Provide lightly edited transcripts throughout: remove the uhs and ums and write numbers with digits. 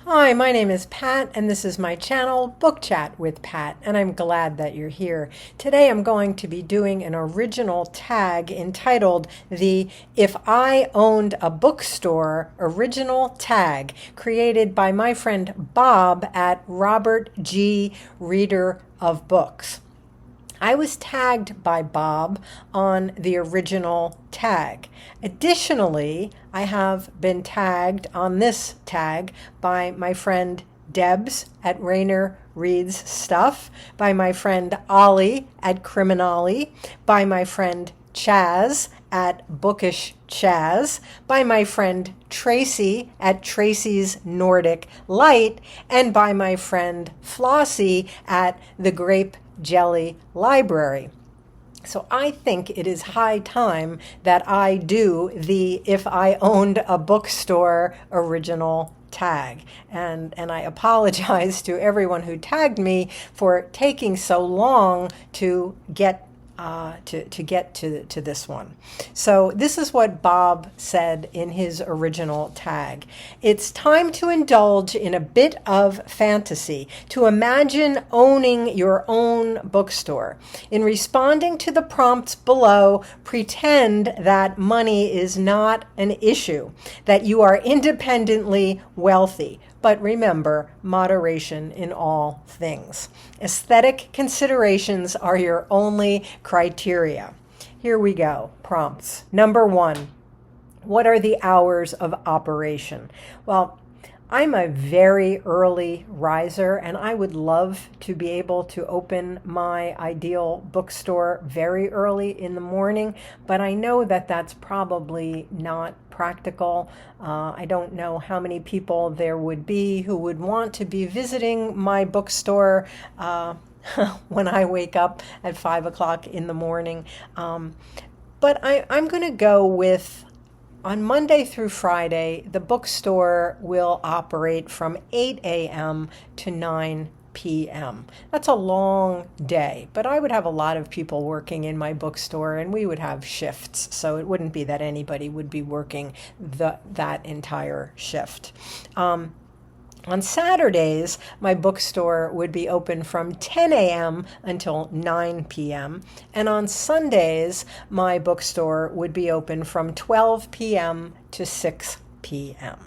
Hi, my name is Pat, and this is my channel, Book Chat with Pat, and I'm glad that you're here. Today I'm going to be doing an original tag entitled the If I Owned a Bookstore original tag, created by my friend Bob at Robert G. Reader of Books. I was tagged by Bob on the original tag. Additionally, I have been tagged on this tag by my friend Debs at Rainer Reads Stuff, by my friend Olly at Criminally, by my friend Chaz at Bookish Chaz, by my friend Tracy at Tracy's Nordic Light, and by my friend Flossie at the Grape Jelly Library. So I think it is high time that I do the If I Owned a Bookstore original tag. And I apologize to everyone who tagged me for taking so long to get to this one. So this is what Bob said in his original tag. It's time to indulge in a bit of fantasy, to imagine owning your own bookstore. In responding to the prompts below, pretend that money is not an issue, that you are independently wealthy. But remember, moderation in all things. Aesthetic considerations are your only criteria. Here we go. Prompts. Number 1, what are the hours of operation? Well, I'm a very early riser, and I would love to be able to open my ideal bookstore very early in the morning, but I know that that's probably not practical. I don't know how many people there would be who would want to be visiting my bookstore when I wake up at 5 o'clock in the morning. But I'm going to go with, on Monday through Friday, the bookstore will operate from 8 a.m. to 9 p.m. That's a long day, but I would have a lot of people working in my bookstore, and we would have shifts, so it wouldn't be that anybody would be working that entire shift. On Saturdays, my bookstore would be open from 10 a.m. until 9 p.m. And on Sundays, my bookstore would be open from 12 p.m. to 6 p.m.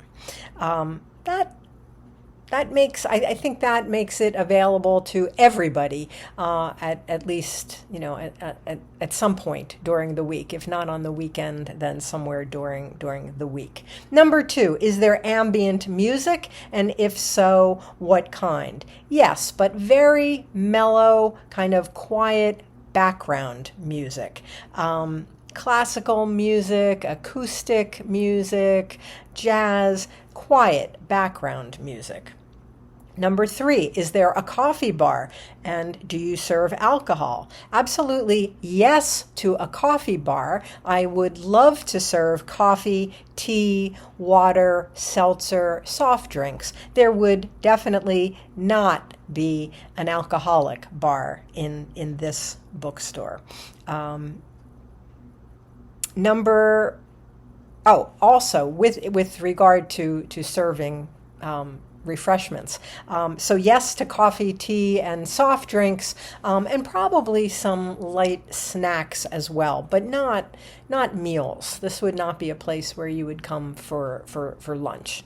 I think that makes it available to everybody at least, at some point during the week. If not on the weekend, then somewhere during the week. Number 2, is there ambient music? And if so, what kind? Yes, but very mellow, kind of quiet background music. Classical music, acoustic music, jazz, quiet background music. Number 3, is there a coffee bar? And do you serve alcohol? Absolutely yes to a coffee bar. I would love to serve coffee, tea, water, seltzer, soft drinks. There would definitely not be an alcoholic bar in this bookstore. Also with regard to serving refreshments. So yes to coffee, tea, and soft drinks, and probably some light snacks as well, but not meals. This would not be a place where you would come for lunch.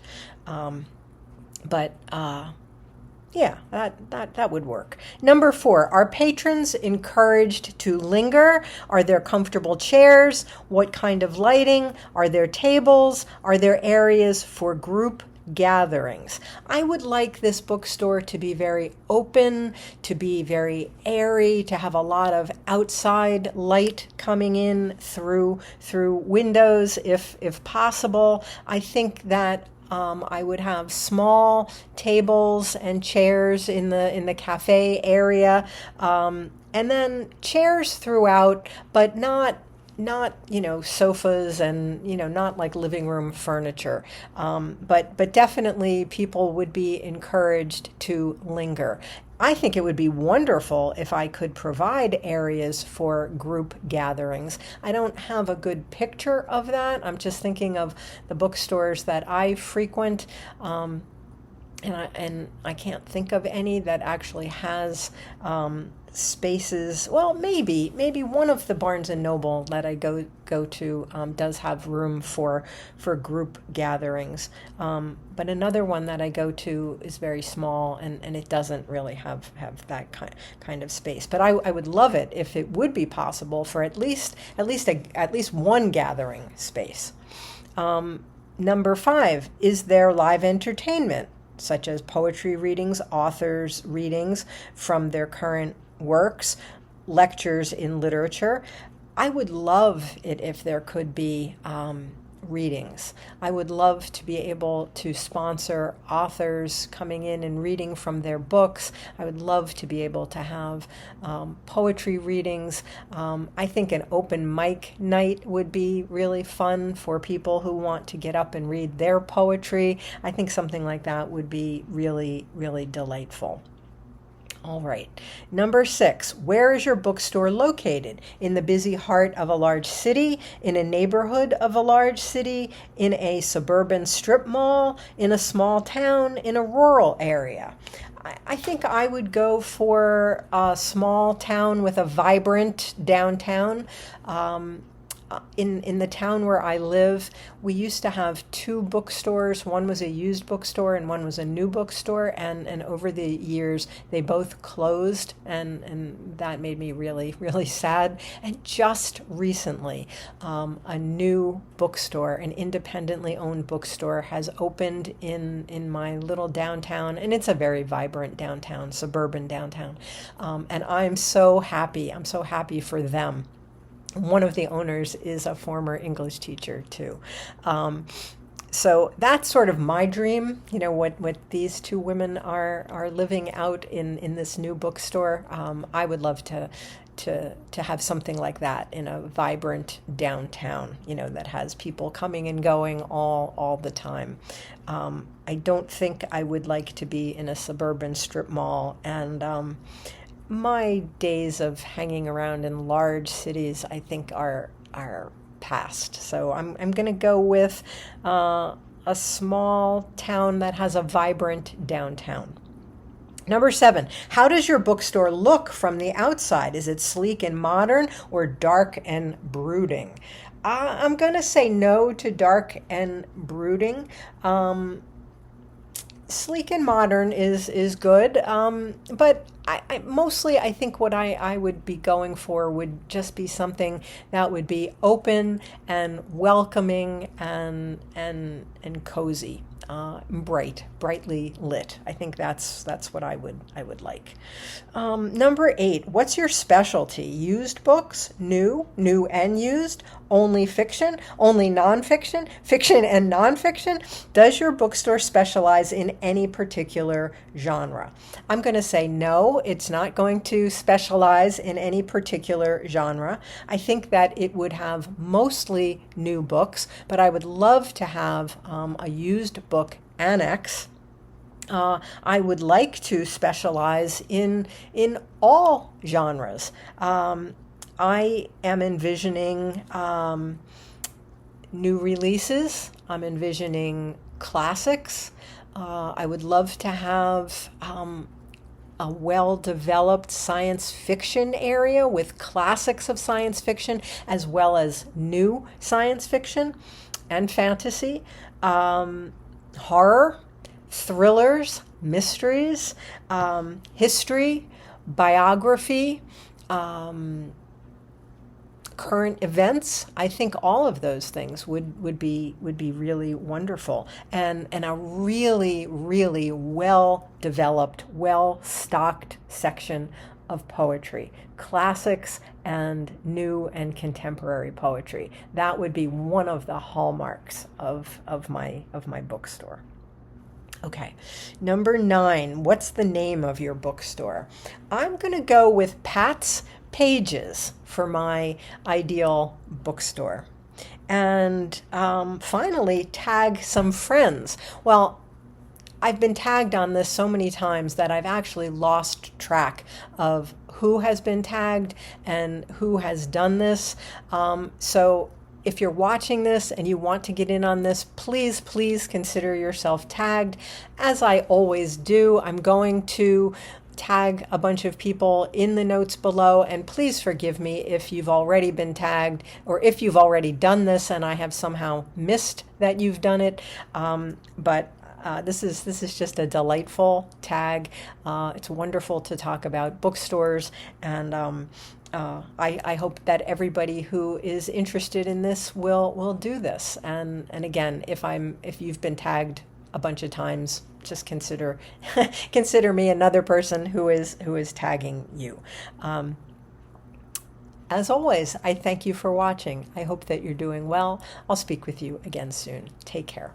Yeah, that would work. Number 4, are patrons encouraged to linger? Are there comfortable chairs? What kind of lighting? Are there tables? Are there areas for group gatherings? I would like this bookstore to be very open, to be very airy, to have a lot of outside light coming in through windows if possible. I think that I would have small tables and chairs in the cafe area, and then chairs throughout, but not sofas and not like living room furniture, but definitely people would be encouraged to linger. I think it would be wonderful if I could provide areas for group gatherings. I don't have a good picture of that. I'm just thinking of the bookstores that I frequent. and I can't think of any that actually has spaces. Well, maybe one of the Barnes and Noble that I go to does have room for group gatherings. But another one that I go to is very small, and it doesn't really have that kind of space. But I would love it if it would be possible for at least one gathering space. Number 5, is there live entertainment, such as poetry readings, authors' readings from their current works, lectures in literature? I would love it if there could be readings. I would love to be able to sponsor authors coming in and reading from their books. I would love to be able to have poetry readings. I think an open mic night would be really fun for people who want to get up and read their poetry. I think something like that would be really, really delightful. All right. Number 6, where is your bookstore located? In the busy heart of a large city, in a neighborhood of a large city, in a suburban strip mall, in a small town, in a rural area? I think I would go for a small town with a vibrant downtown. In the town where I live, we used to have 2 bookstores. One was a used bookstore and one was a new bookstore, and over the years they both closed, and that made me really, really sad. And just recently, a new bookstore, an independently owned bookstore, has opened in my little downtown, and it's a very vibrant downtown, suburban downtown, and I'm so happy. I'm so happy for them. One of the owners is a former English teacher too. So that's sort of my dream, what these 2 women are living out in this new bookstore. I would love to have something like that in a vibrant downtown, that has people coming and going all the time. I don't think I would like to be in a suburban strip mall, and my days of hanging around in large cities, I think, are past. So I'm going to go with a small town that has a vibrant downtown. Number 7, how does your bookstore look from the outside? Is it sleek and modern or dark and brooding? I'm going to say no to dark and brooding. Sleek and modern is good, but I mostly, I think what I would be going for would just be something that would be open and welcoming and cozy, brightly lit. I think that's what I would like. Number 8, what's your specialty? Used books, new and used, only fiction, only nonfiction, fiction and nonfiction? Does your bookstore specialize in any particular genre? I'm going to say no, it's not going to specialize in any particular genre. I think that it would have mostly new books, but I would love to have a used book annex. I would like to specialize in all genres. I am envisioning new releases. I'm envisioning classics. I would love to have a well-developed science fiction area with classics of science fiction as well as new science fiction and fantasy, horror, thrillers, mysteries, history, biography, current events. I think all of those things would be really wonderful, and a really, really well-developed, well-stocked section of poetry, classics and new and contemporary poetry. That would be one of the hallmarks of my bookstore. Okay, number 9, what's the name of your bookstore? I'm going to go with Pat's Pages for my ideal bookstore. And finally, tag some friends. Well, I've been tagged on this so many times that I've actually lost track of who has been tagged and who has done this. So If you're watching this and you want to get in on this, please, please consider yourself tagged. As I always do, I'm going to tag a bunch of people in the notes below, and please forgive me if you've already been tagged or if you've already done this and I have somehow missed that you've done it. But this is just a delightful tag. It's wonderful to talk about bookstores, and I hope that everybody who is interested in this will do this. And again, if you've been tagged a bunch of times, just consider consider me another person who is tagging you. As always, I thank you for watching. I hope that you're doing well. I'll speak with you again soon. Take care.